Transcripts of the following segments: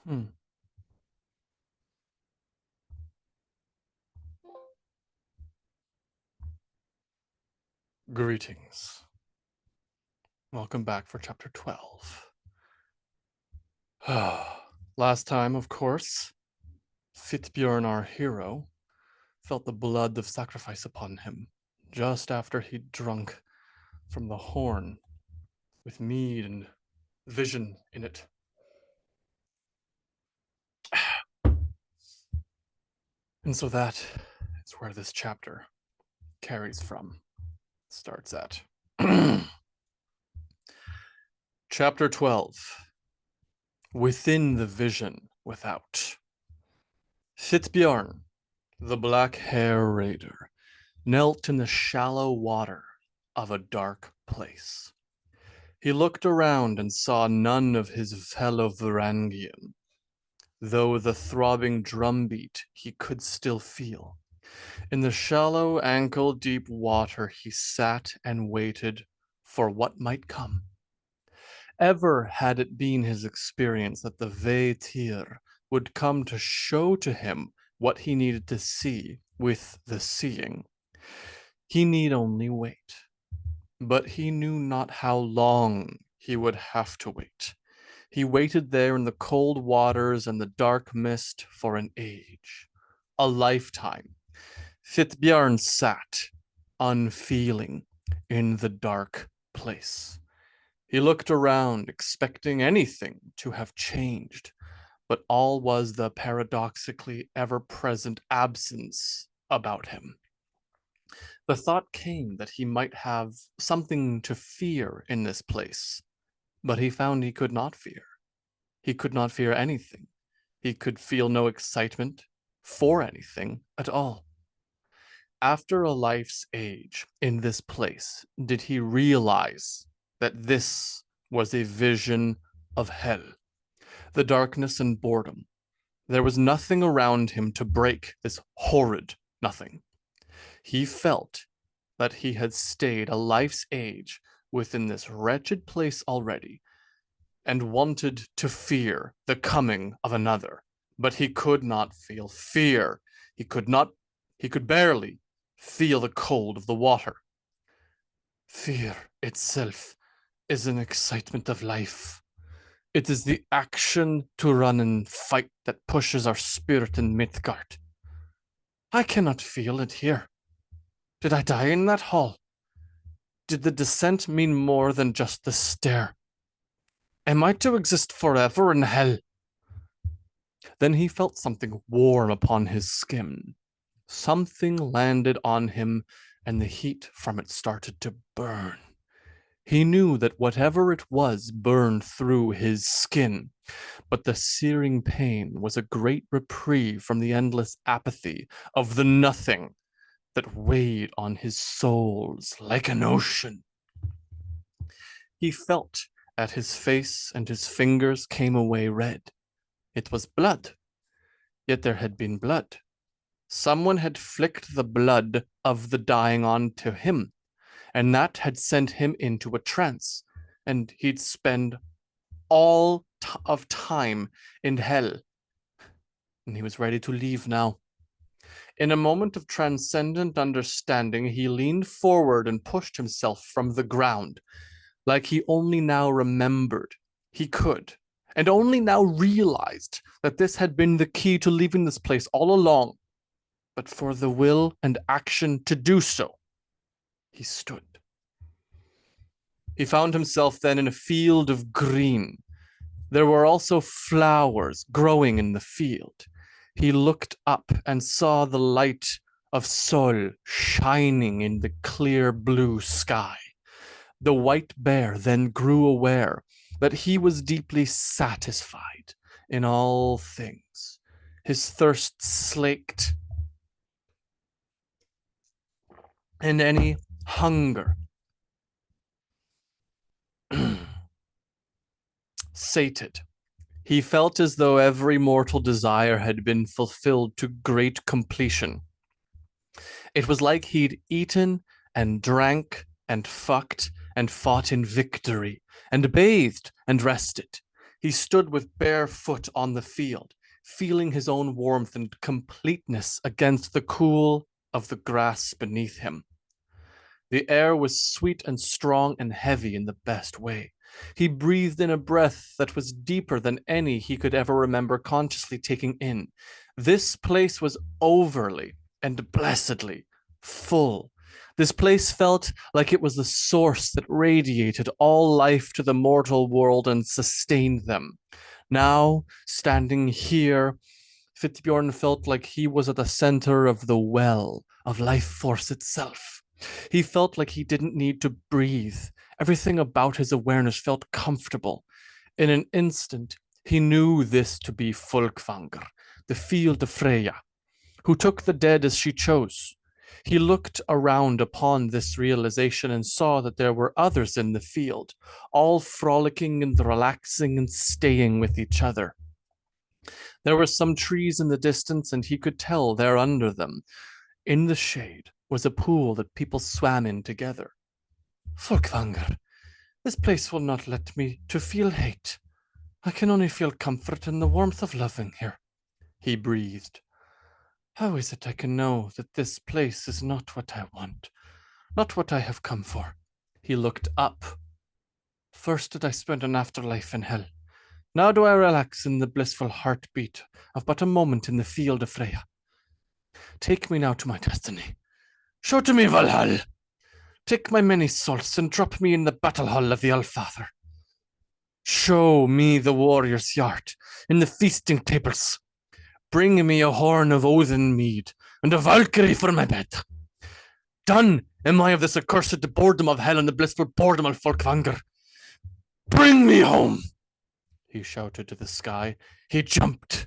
Hmm. Greetings. Welcome back for chapter 12. Last time, of course, Fitbjorn, our hero, felt the blood of sacrifice upon him just after he'd drunk from the horn with mead and vision in it. And so that is where this chapter carries from, starts at. Chapter 12. Within the vision without. Fitbjorn, the black hair raider, knelt in the shallow water of a dark place. He looked around and saw none of his fellow Varangian, though the throbbing drumbeat he could still feel. In the shallow, ankle-deep water he sat and waited for what might come. Ever had it been his experience that the Vetir would come to show to him what he needed to see with the seeing. He need only wait. But he knew not how long he would have to wait. He waited there in the cold waters and the dark mist for an age, a lifetime. Fitbjorn sat, unfeeling, in the dark place. He looked around, expecting anything to have changed, but all was the paradoxically ever-present absence about him. The thought came that he might have something to fear in this place, but he found he could not fear. He could not fear anything. He could feel no excitement for anything at all. After a life's age in this place, did he realize that this was a vision of hell, the darkness and boredom. There was nothing around him to break this horrid nothing. He felt that he had stayed a life's age within this wretched place already, and wanted to fear the coming of another. But he could not feel fear. He could barely feel the cold of the water. Fear itself is an excitement of life. It is the action to run and fight that pushes our spirit in Midgard. I cannot feel it here. Did I die in that hall? Did the descent mean more than just the stare? Am I to exist forever in hell? Then he felt something warm upon his skin. Something landed on him, and the heat from it started to burn. He knew that whatever it was burned through his skin, but the searing pain was a great reprieve from the endless apathy of the nothing that weighed on his soles like an ocean. He felt at his face, and his fingers came away red. It was blood. Yet there had been blood. Someone had flicked the blood of the dying onto him, and that had sent him into a trance, and he'd spend all of time in hell, and he was ready to leave now. In a moment of transcendent understanding, he leaned forward and pushed himself from the ground, like he only now remembered he could, and only now realized that this had been the key to leaving this place all along. But for the will and action to do so, he stood. He found himself then in a field of green. There were also flowers growing in the field. He looked up and saw the light of Sol shining in the clear blue sky. The white bear then grew aware that he was deeply satisfied in all things, his thirst slaked, and any hunger sated. He felt as though every mortal desire had been fulfilled to great completion. It was like he'd eaten and drank and fucked and fought in victory and bathed and rested. He stood with bare foot on the field, feeling his own warmth and completeness against the cool of the grass beneath him. The air was sweet and strong and heavy in the best way. He breathed in a breath that was deeper than any he could ever remember consciously taking in. This place was overly and blessedly full. This place felt like it was the source that radiated all life to the mortal world and sustained them. Now, standing here, Fitzbjorn felt like he was at the center of the well of life force itself. He felt like he didn't need to breathe. Everything about his awareness felt comfortable. In an instant, he knew this to be Folkvanger, the field of Freya, who took the dead as she chose. He looked around upon this realization and saw that there were others in the field, all frolicking and relaxing and staying with each other. There were some trees in the distance, and he could tell there under them, in the shade, was a pool that people swam in together. Folkvanger, this place will not let me to feel hate. I can only feel comfort and the warmth of loving here, he breathed. How is it I can know that this place is not what I want, not what I have come for? He looked up. First did I spend an afterlife in hell. Now do I relax in the blissful heartbeat of but a moment in the field of Freya. Take me now to my destiny. Show to me Valhall. Take my many souls and drop me in the battle hall of the Allfather. Show me the warrior's yard in the feasting tables. Bring me a horn of Odin mead and a Valkyrie for my bed. Done am I of this accursed boredom of hell and the blissful boredom of Folkvanger. Bring me home, he shouted to the sky. He jumped.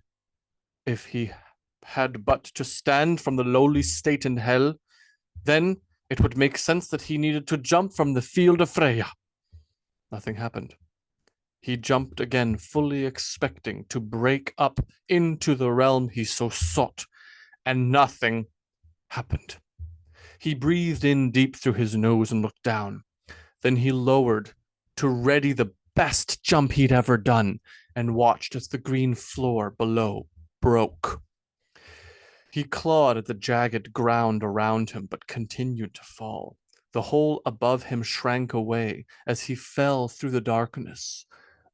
If he had but to stand from the lowly state in hell, then it would make sense that he needed to jump from the field of Freya. Nothing happened. He jumped again, fully expecting to break up into the realm he so sought, and nothing happened. He breathed in deep through his nose and looked down. Then he lowered to ready the best jump he'd ever done and watched as the green floor below broke. He clawed at the jagged ground around him, but continued to fall. The hole above him shrank away as he fell through the darkness.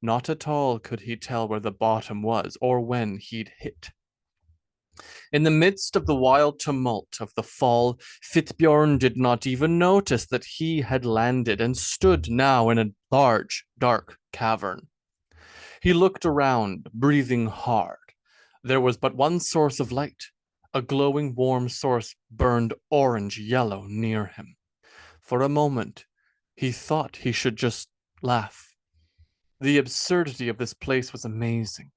Not at all could he tell where the bottom was or when he'd hit. In the midst of the wild tumult of the fall, Fittbjorn did not even notice that he had landed and stood now in a large, dark cavern. He looked around, breathing hard. There was but one source of light. A glowing, warm source burned orange-yellow near him. For a moment, he thought he should just laugh. The absurdity of this place was amazing.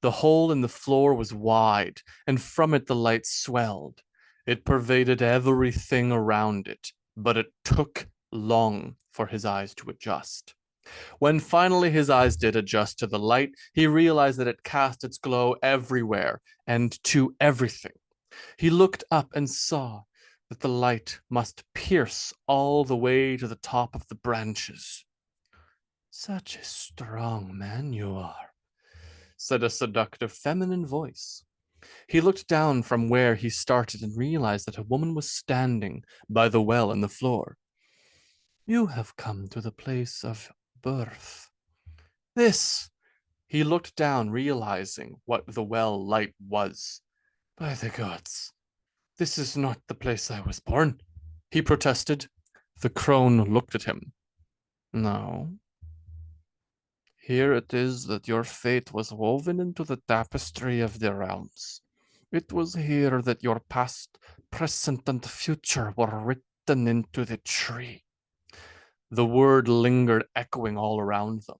The hole in the floor was wide, and from it the light swelled. It pervaded everything around it, but it took long for his eyes to adjust. When finally his eyes did adjust to the light, he realized that it cast its glow everywhere and to everything. He looked up and saw that the light must pierce all the way to the top of the branches. Such a strong man you are, said a seductive feminine voice. He looked down from where he started and realized that a woman was standing by the well in the floor. You have come to the place of birth. This, he looked down, realizing what the well light was. By the gods, this is not the place I was born, he protested. The crone looked at him. No. Here it is that your fate was woven into the tapestry of the realms. It was here that your past, present, and future were written into the tree. The word lingered echoing all around them.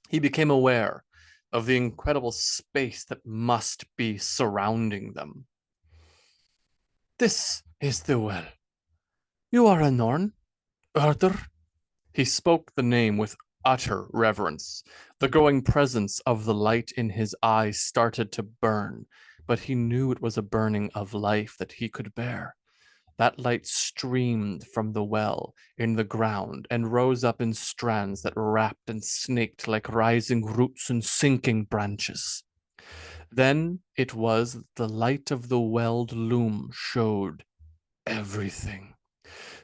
He became aware of the incredible space that must be surrounding them. This is the well. You are a Norn? Urder? He spoke the name with utter reverence. The growing presence of the light in his eyes started to burn, but he knew it was a burning of life that he could bear. That light streamed from the well in the ground and rose up in strands that wrapped and snaked like rising roots and sinking branches. Then it was that the light of the welled loom showed everything.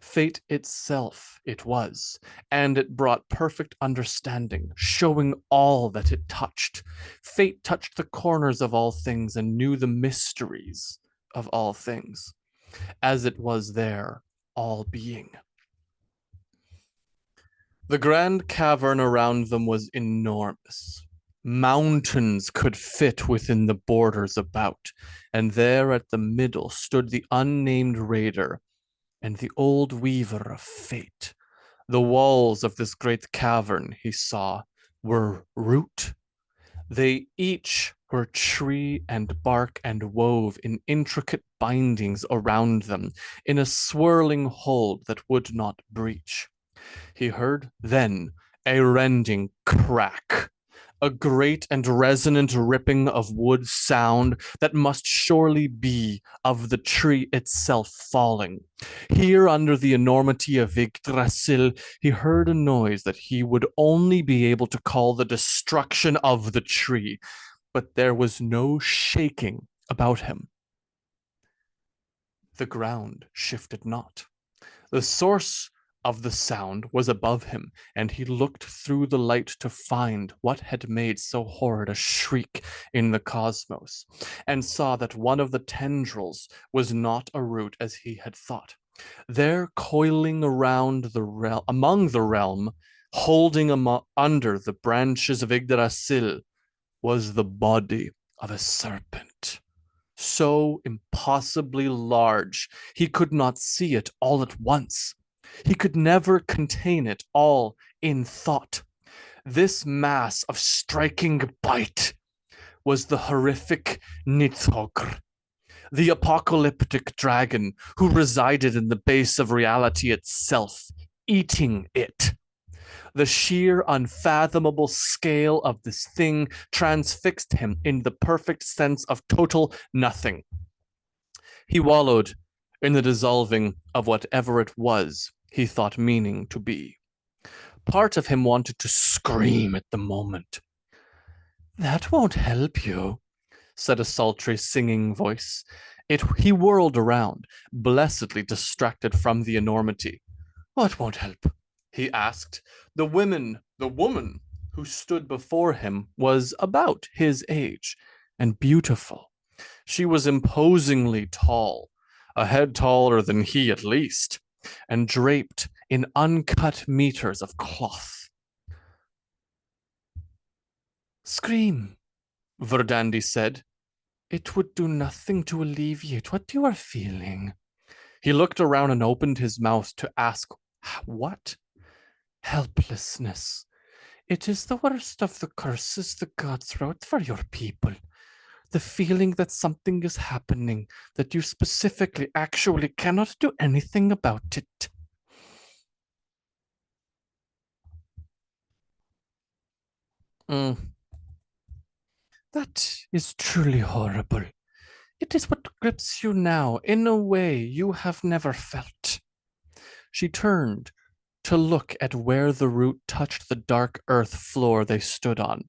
Fate itself it was, and it brought perfect understanding, showing all that it touched. Fate touched the corners of all things and knew the mysteries of all things, as it was there, all being. The grand cavern around them was enormous. Mountains could fit within the borders about, and there at the middle stood the unnamed raider and the old weaver of fate. The walls of this great cavern, he saw, were root. They each were tree and bark and wove in intricate bindings around them, in a swirling hold that would not breach. He heard then a rending crack, a great and resonant ripping of wood sound that must surely be of the tree itself falling. Here, under the enormity of Yggdrasil, he heard a noise that he would only be able to call the destruction of the tree, but there was no shaking about him. The ground shifted not. The source of the sound was above him, and he looked through the light to find what had made so horrid a shriek in the cosmos, and saw that one of the tendrils was not a root as he had thought. There, coiling around the among the realm, holding under the branches of Yggdrasil, was the body of a serpent, so impossibly large he could not see it all at once. He could never contain it all in thought. This mass of striking bite was the horrific Nithogr, the apocalyptic dragon who resided in the base of reality itself, eating it. The sheer, unfathomable scale of this thing transfixed him in the perfect sense of total nothing. He wallowed in the dissolving of whatever it was he thought meaning to be. Part of him wanted to scream at the moment. "That won't help you," said a sultry, singing voice. He whirled around, blessedly distracted from the enormity. "What won't help?" he asked. The woman who stood before him was about his age and beautiful. She was imposingly tall, a head taller than he at least, and draped in uncut meters of cloth. "Scream," Verdandi said. "It would do nothing to alleviate what you are feeling." He looked around and opened his mouth to ask, "What?" "Helplessness. It is the worst of the curses the gods wrote for your people. The feeling that something is happening, that you specifically actually cannot do anything about it." "That is truly horrible. It is what grips you now in a way you have never felt." She turned to look at where the root touched the dark earth floor they stood on.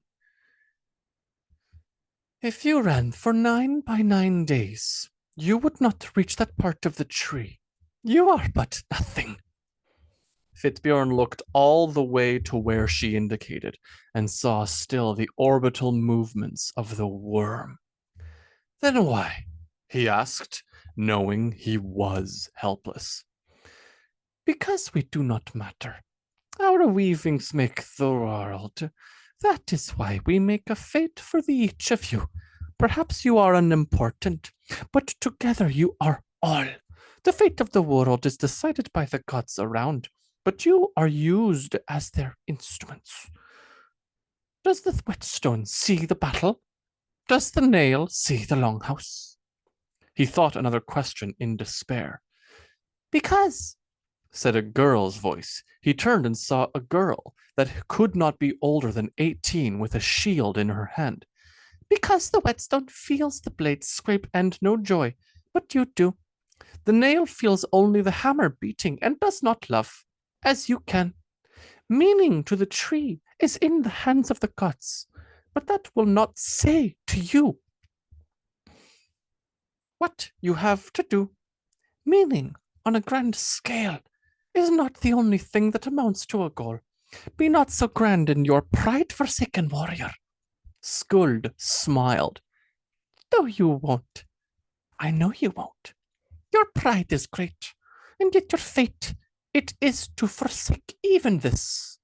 "If you ran for 9 by 9 days, you would not reach that part of the tree. You are but nothing." Fitbjorn looked all the way to where she indicated and saw still the orbital movements of the worm. "Then why?" he asked, knowing he was helpless. "Because we do not matter. Our weavings make the world. That is why we make a fate for the each of you. Perhaps you are unimportant, but together you are all. The fate of the world is decided by the gods around, but you are used as their instruments. Does the whetstone see the battle? Does the nail see the longhouse?" He thought another question in despair. "Because," said a girl's voice. He turned and saw a girl that could not be older than 18 with a shield in her hand. "Because the whetstone feels the blade scrape and no joy, but you do. The nail feels only the hammer beating and does not love, as you can. Meaning to the tree is in the hands of the gods, but that will not say to you what you have to do. Meaning, on a grand scale, is not the only thing that amounts to a goal. Be not so grand in your pride-forsaken warrior. Skuld smiled. Though you won't. I know you won't. Your pride is great, and yet your fate, it is to forsake even this.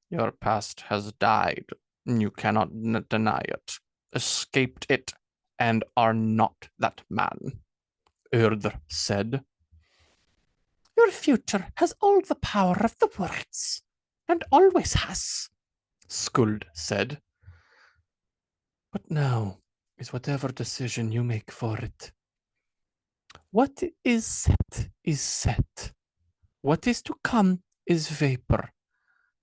Your past has died. You cannot deny it. Escaped it, and are not that man, Urdr said. Your future has all the power of the words, and always has, Skuld said. But now is whatever decision you make for it. What is set is set. What is to come is vapor.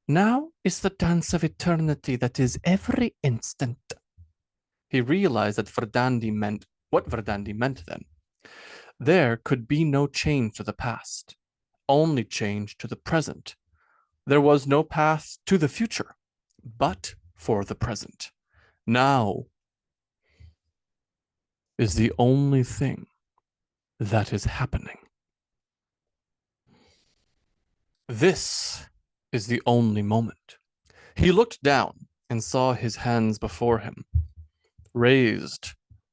Now is the dance of eternity that is every instant. He realized that Verdandi meant what Verdandi meant then. There could be no change to the past, only change to the present. There was no path to the future, but for the present. Now is the only thing that is happening. This is the only moment. He looked down and saw his hands before him, raised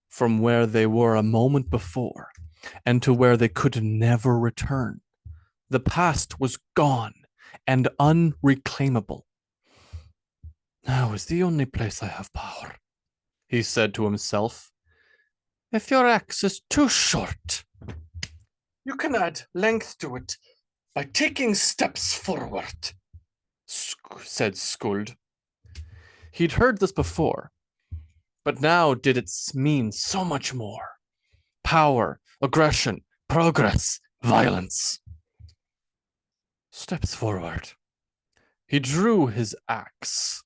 from where they were a moment before and to where they could never return. The past was gone and unreclaimable. Now is the only place I have power, he said to himself. If your axe is too short, you can add length to it by taking steps forward, said Skuld. He'd heard this before, but now did it mean so much more. Power, aggression, progress, violence. Steps forward. He drew his axe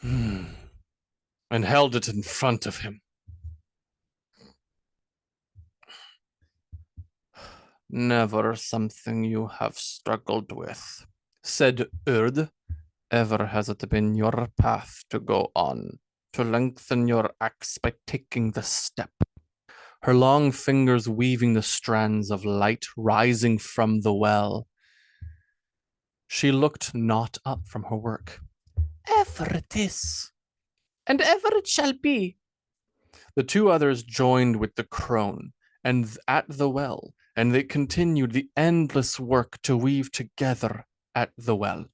and held it in front of him. Never something you have struggled with, said Urd. Ever has it been your path to go on, to lengthen your axe by taking the step. Her long fingers weaving the strands of light rising from the well. She looked not up from her work. Ever it is, and ever it shall be. The two others joined with the crone, and at the well, and they continued the endless work to weave together at the well.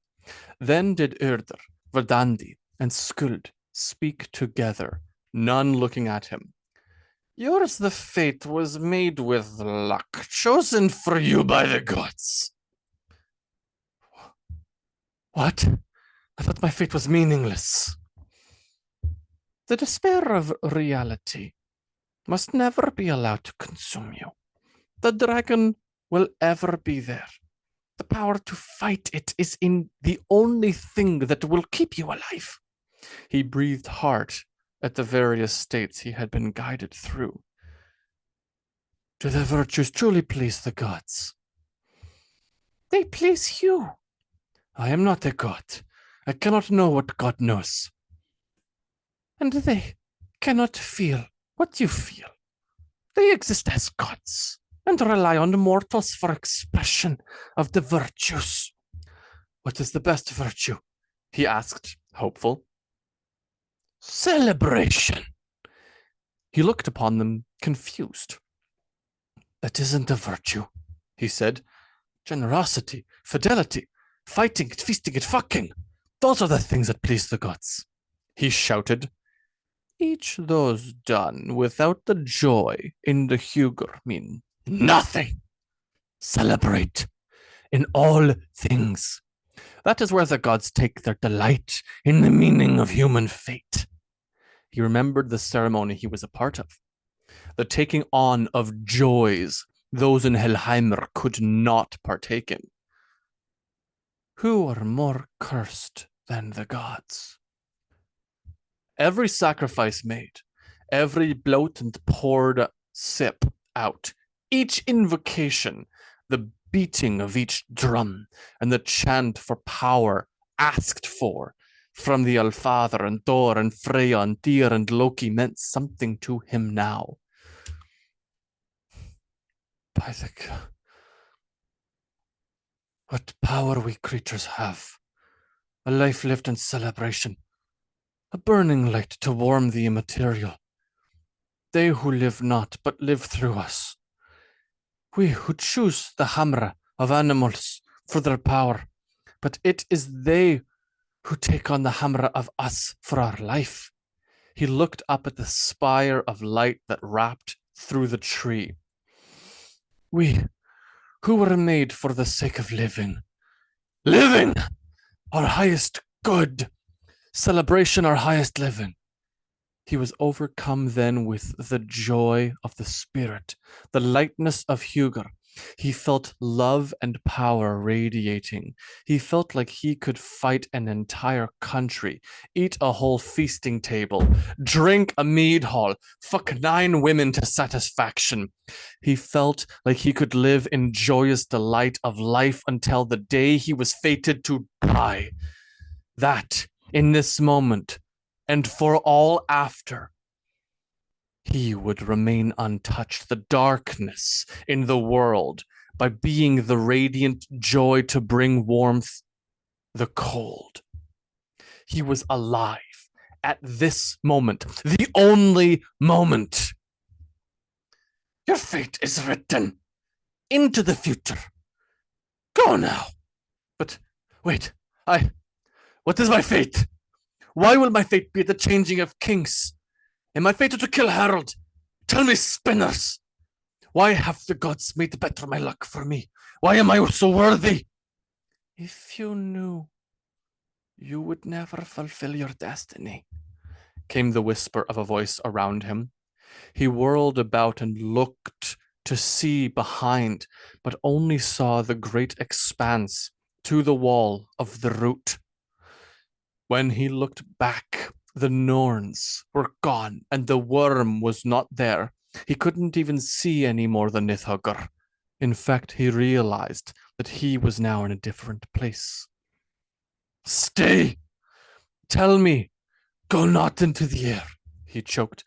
Then did Urdr, Verdandi, and Skuld speak together, none looking at him. Yours the fate was made with luck, chosen for you by the gods. What? I thought my fate was meaningless. The despair of reality must never be allowed to consume you. The dragon will ever be there. The power to fight it is in the only thing that will keep you alive. He breathed hard at the various states he had been guided through. Do the virtues truly please the gods? They please you. I am not a god. I cannot know what God knows. And they cannot feel what you feel. They exist as gods and rely on mortals for expression of the virtues. What is the best virtue? He asked, hopeful. Celebration. He looked upon them, confused. That isn't a virtue, he said. Generosity, fidelity, fighting, feasting, and fucking. Those are the things that please the gods. He shouted. Each those done without the joy in the Huger mean nothing. Celebrate in all things. That is where the gods take their delight in the meaning of human fate. He remembered the ceremony he was a part of, the taking on of joys those in Helheimer could not partake in. Who are more cursed than the gods? Every sacrifice made, every bloat and poured sip out, each invocation, the beating of each drum, and the chant for power asked for from the Allfather and Thor and Freya and Tyr and Loki meant something to him now. By the what power we creatures have. A life lived in celebration. A burning light to warm the immaterial. They who live not, but live through us. We who choose the hamra of animals for their power, but it is they who take on the hamra of us for our life. He looked up at the spire of light that wrapped through the tree. We who were made for the sake of living. Living! Our highest good. Celebration, our highest living. He was overcome then with the joy of the spirit, the lightness of Huger. He felt love and power radiating. He felt like he could fight an entire country, eat a whole feasting table, drink a mead hall, fuck 9 women to satisfaction. He felt like he could live in joyous delight of life until the day he was fated to die. That, in this moment, and for all after, he would remain untouched. The darkness in the world, by being the radiant joy to bring warmth, the cold. He was alive at this moment, the only moment. Your fate is written into the future. Go now. But wait, what is my fate? Why will my fate be the changing of kings? Am I fated to kill Harold? Tell me, spinners. Why have the gods made better my luck for me? Why am I so worthy? If you knew, you would never fulfill your destiny, came the whisper of a voice around him. He whirled about and looked to see behind, but only saw the great expanse to the wall of the root. When he looked back, the Norns were gone, and the worm was not there. He couldn't even see any more the Nithhugger. In fact, he realized that he was now in a different place. Stay! Tell me! Go not into the air, he choked.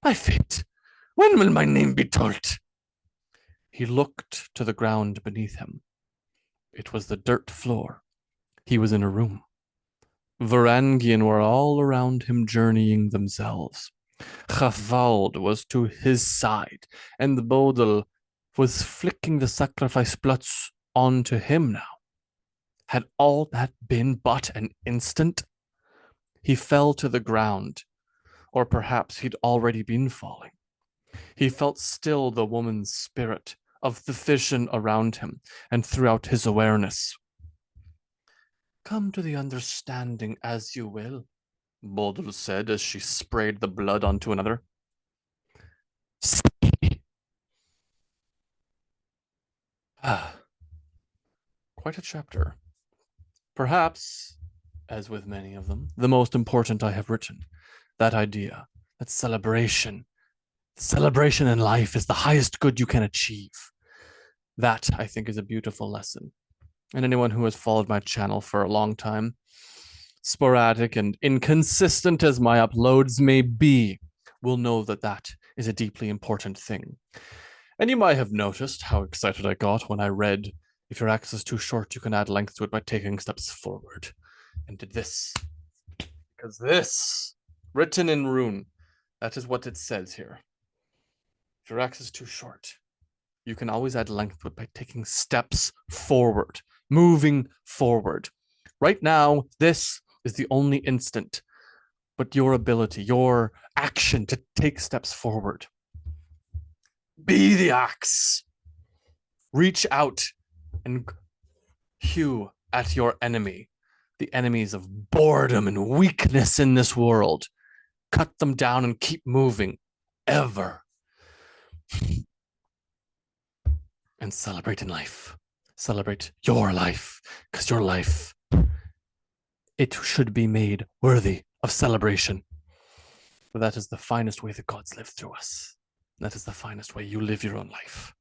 My fate! When will my name be told? He looked to the ground beneath him. It was the dirt floor. He was in a room. Varangian were all around him journeying themselves. Chafvald was to his side, and the Bodil was flicking the sacrifice blots onto him now. Had all that been but an instant? He fell to the ground, or perhaps he'd already been falling. He felt still the woman's spirit of the vision around him and throughout his awareness. Come to the understanding as you will, Bodil said as she sprayed the blood onto another. Quite a chapter. Perhaps, as with many of them, the most important I have written. That idea, that celebration. Celebration in life is the highest good you can achieve. That, I think, is a beautiful lesson. And anyone who has followed my channel for a long time, sporadic and inconsistent as my uploads may be, will know that that is a deeply important thing. And you might have noticed how excited I got when I read, if your axe is too short, you can add length to it by taking steps forward. And did this. Because this, written in rune, that is what it says here. If your axe is too short, you can always add length to it by taking steps forward, moving forward. Right now, this is the only instant, but your ability, your action to take steps forward. Be the axe. Reach out and hew at your enemy, the enemies of boredom and weakness in this world. Cut them down and keep moving, ever. And celebrate in life. Celebrate your life, because your life, it should be made worthy of celebration. For that is the finest way the gods live through us. That is the finest way. You live your own life.